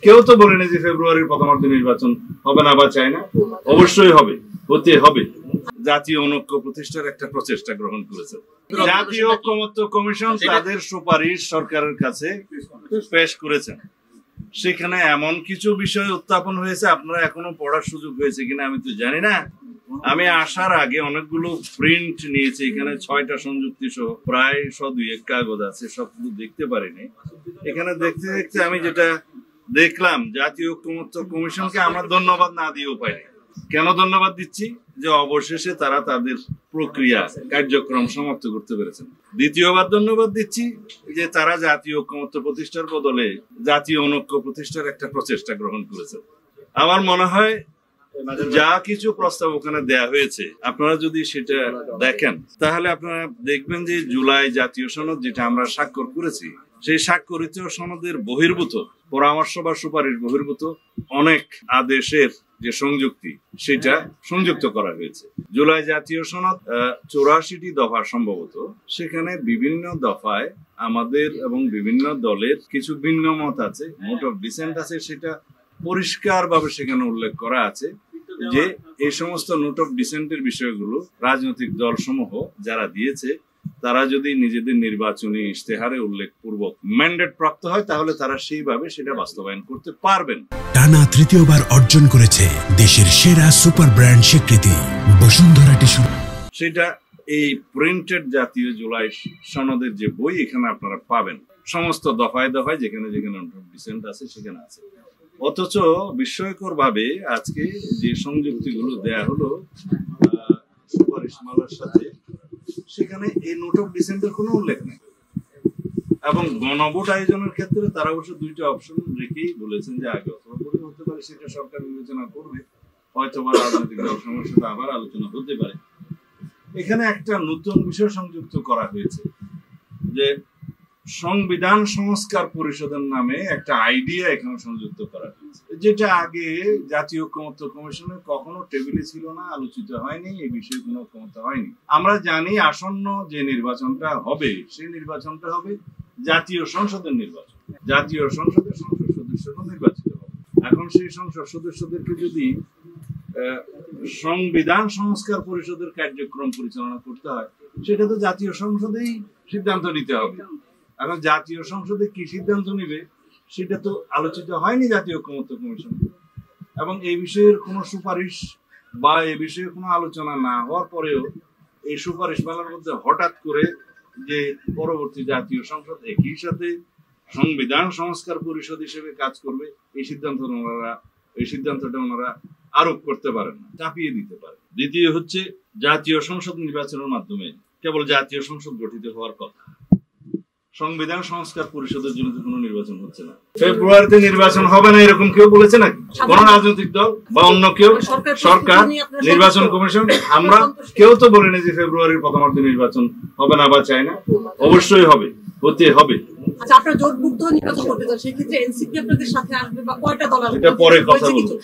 কেউ তো বলেনি যে ফেব্রুয়ারির প্রথমার্ধে নির্বাচন হবে না বা চায় না, অবশ্যই হবে, হতে হবে। জাতীয় ঐক্য প্রতিষ্ঠার একটা প্রচেষ্টা গ্রহণ করেছে জাতীয় ঐকমত্য কমিশন, তাদের সুপারিশ সরকারের কাছে পেশ করেছেন। সেখানে এমন কিছু বিষয় উত্থাপন হয়েছে, আপনারা এখনো পড়ার সুযোগ হয়েছে কিনা আমি তো জানি না। আমি আসার আগে অনেকগুলো প্রিন্ট নিয়েছি, এখানে 6টা সংযুক্তি সহ প্রায় 100-2 কাগজ আছে, সবগুলো দেখতে পারিনি। এখানে দেখতে দেখতে আমি যেটা দেখলাম, জাতীয় ঐকমত্য কমিশনকে আমরা ধন্যবাদ না দিয়েও পাইনি। কেন ধন্যবাদ দিচ্ছি? যে অবশেষে তারা তাদের প্রক্রিয়া কার্যক্রম সমাপ্ত করতে পেরেছেন। দ্বিতীয়বার ধন্যবাদ দিচ্ছি যে তারা জাতীয় ঐকমত্য প্রতিষ্ঠার বদলে জাতীয় অনৈক্য প্রতিষ্ঠার একটা প্রচেষ্টা গ্রহণ করেছেন। আমার মনে হয় যা কিছু প্রস্তাব ওখানে দেয়া হয়েছে, আপনারা যদি সেটা দেখেন তাহলে আপনারা দেখবেন যে জুলাই জাতীয় সনদ যেটা আমরা স্বাক্ষর করেছি, সেই স্বাক্ষরিত সনদের বহির্ভূত পরামর্শ বা সুপারিশ বহির্ভূত অনেক আদেশের যে সংযুক্তি, সেটা সংযুক্ত করা হয়েছে। জুলাই জাতীয় সনদ 84টি দফা সম্ভবত, সেখানে বিভিন্ন দফায় আমাদের এবং বিভিন্ন দলের কিছু ভিন্ন মত আছে, মোট অফ ডিসেন্ট আছে, সেটা পরিষ্কার ভাবে সেখানে উল্লেখ করা আছে যে এই সমস্ত নোট অফ ডিসেন্টের বিষয়গুলো রাজনৈতিক দল সমূহ যারা দিয়েছে, তারা যদি নিজেদের নির্বাচনী ইশতেহারে উল্লেখপূর্বক ম্যান্ডেট প্রাপ্ত হয় তাহলে তারা সেইভাবে সেটা বাস্তবায়ন করতে পারবেন। টানা তৃতীয়বার অর্জন করেছে দেশের সেরা সুপার ব্র্যান্ড স্বীকৃতি বসুন্ধরা টিস্যু। সেটা এই প্রিন্টেড জাতীয় জুলাই সনদের যে বই এখানে আপনারা পাবেন, সমস্ত দফায় দফায় যেখানে যেখানে নোট অফ ডিসেন্ট আছে সেখানে আছে। অথচ বিস্ময়কর ভাবে আজকে যে সংযুক্তিগুলো দেয়া হলো সুপারিশমালার সাথে, সেখানে এই নোট অফ ডিসেন্টের কোনো উল্লেখ নেই। এবং গণভোট আয়োজনের ক্ষেত্রে তারা অবশ্য 2টা অপশন রেখেই বলেছেন যে আগে অথবা পরে হতে পারে, সেটা সরকার বিবেচনা করবে, হয়তো বা রাজনৈতিক দলসমূহের সাথে আবার আলোচনা হতে পারে। এখানে একটা নতুন বিষয় সংযুক্ত করা হয়েছে যে সংবিধান সংস্কার পরিষদের নামে একটা আইডিয়া এখানে সংযুক্ত করা হয়েছে, যেটা আগে জাতীয় ঐকমত্য কমিশনে কখনো টেবিলে ছিল না, আলোচিত হয়নি, এই বিষয়ে কোনো ঐকমত্য হয়নি। আমরা জানি আসন্ন যে নির্বাচনটা হবে, সেই নির্বাচনটা হবে জাতীয় সংসদের নির্বাচন, জাতীয় সংসদের সংসদ সদস্যরা নির্বাচিত হবে। এখন সেই সংসদ সদস্যদেরকে যদি সংবিধান সংস্কার পরিষদের কার্যক্রম পরিচালনা করতে হয়, সেটা তো জাতীয় সংসদেই সিদ্ধান্ত নিতে হবে। এখন জাতীয় সংসদে কি সিদ্ধান্ত নিবে সেটা তো আলোচিত হয়নি জাতীয় ঐকমত্য কমিশন, এবং এই বিষয়ের কোনো সুপারিশ বা এই বিষয়ে কোনো আলোচনা না হওয়ার পরেও এই সুপারিশ মালার মধ্যে হঠাৎ করে যে পরবর্তী জাতীয় সংসদ একই সাথে সংবিধান সংস্কার পরিষদ হিসেবে কাজ করবে, এই সিদ্ধান্তটা ওনারা আরোপ করতে পারেন না, চাপিয়ে দিতে পারে। দ্বিতীয় হচ্ছে জাতীয় সংসদ নির্বাচনের মাধ্যমে কেবল জাতীয় সংসদ গঠিত হওয়ার কথা, সংবিধান সংস্কার পরিষদের জন্য কোনো নির্বাচন হচ্ছে না। ফেব্রুয়ারিতে নির্বাচন হবে না এরকম কেউ বলেছে নাকি? কোন রাজনৈতিক দল বা অন্য কেউ? সরকার, নির্বাচন কমিশন, আমরা কেউ তো বলিনি যে ফেব্রুয়ারির প্রথমার্ধে নির্বাচন হবে না বা চায় না, অবশ্যই হবে, হতে হবে। আচ্ছা, আপনারা জোটবদ্ধ নির্বাচন করতে চান, সেই ক্ষেত্রে এনসিপি আপনাদের সাথে আসবে বা কয়টা দল আসবে? এটা পরে কথা বলবো।